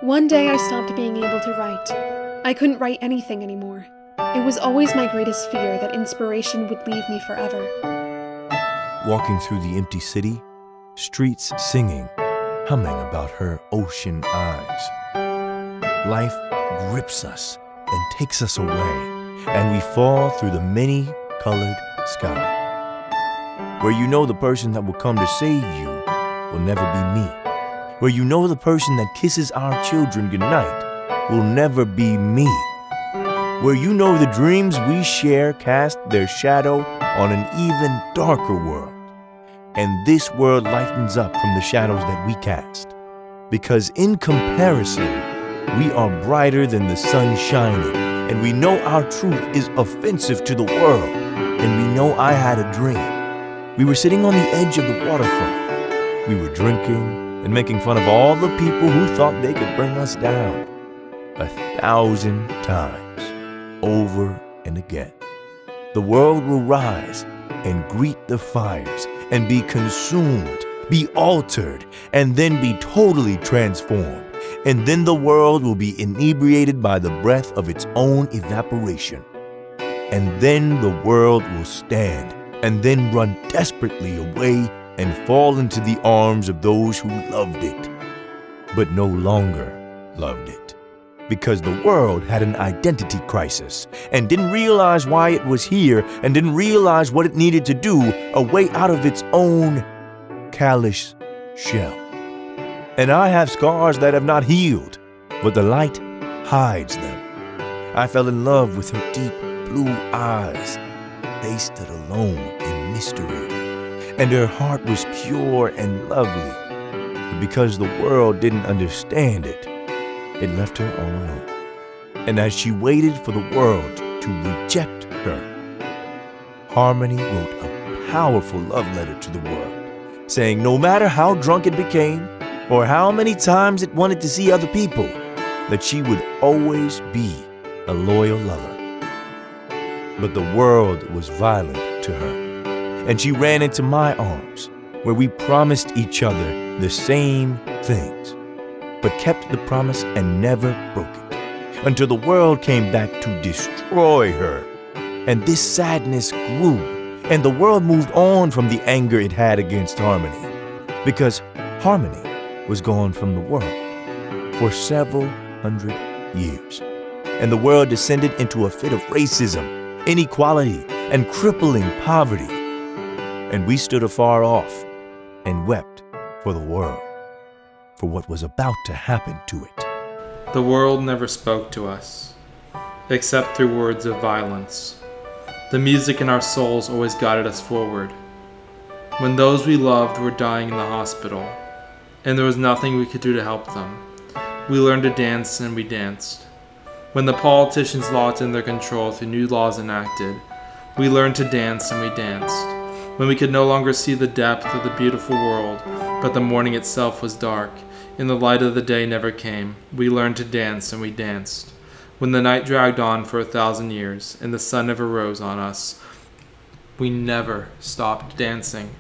One day I stopped being able to write. I couldn't write anything anymore. It was always my greatest fear that inspiration would leave me forever. Walking through the empty city, streets singing, humming about her ocean eyes. Life grips us and takes us away, and we fall through the many-colored sky. Where you know the person that will come to save you will never be me. Where you know the person that kisses our children goodnight will never be me. Where you know the dreams we share cast their shadow on an even darker world. And this world lightens up from the shadows that we cast. Because in comparison, we are brighter than the sun shining, and we know our truth is offensive to the world, and we know I had a dream. We were sitting on the edge of the waterfront. We were drinking and making fun of all the people who thought they could bring us down. 1,000 times, over and again. The world will rise and greet the fires and be consumed, be altered, and then be totally transformed. And then the world will be inebriated by the breath of its own evaporation. And then the world will stand and then run desperately away and fall into the arms of those who loved it, but no longer loved it. Because the world had an identity crisis and didn't realize why it was here and didn't realize what it needed to do a way out of its own callous shell. And I have scars that have not healed, but the light hides them. I fell in love with her deep blue eyes. They stood alone in mystery, and her heart was pure and lovely. But because the world didn't understand it, it left her all alone. And as she waited for the world to reject her, Harmony wrote a powerful love letter to the world, saying no matter how drunk it became, or how many times it wanted to see other people, that she would always be a loyal lover. But the world was violent to her, and she ran into my arms, where we promised each other the same things, but kept the promise and never broke it, until the world came back to destroy her. And this sadness grew, and the world moved on from the anger it had against Harmony, because Harmony was gone from the world for several hundred years. And the world descended into a fit of racism, inequality, and crippling poverty. And we stood afar off and wept for the world, for what was about to happen to it. The world never spoke to us, except through words of violence. The music in our souls always guided us forward. When those we loved were dying in the hospital, and there was nothing we could do to help them, we learned to dance and we danced. When the politicians locked in their control through new laws enacted, we learned to dance and we danced. When we could no longer see the depth of the beautiful world, but the morning itself was dark, and the light of the day never came, we learned to dance and we danced. When the night dragged on for 1,000 years, and the sun never rose on us, we never stopped dancing.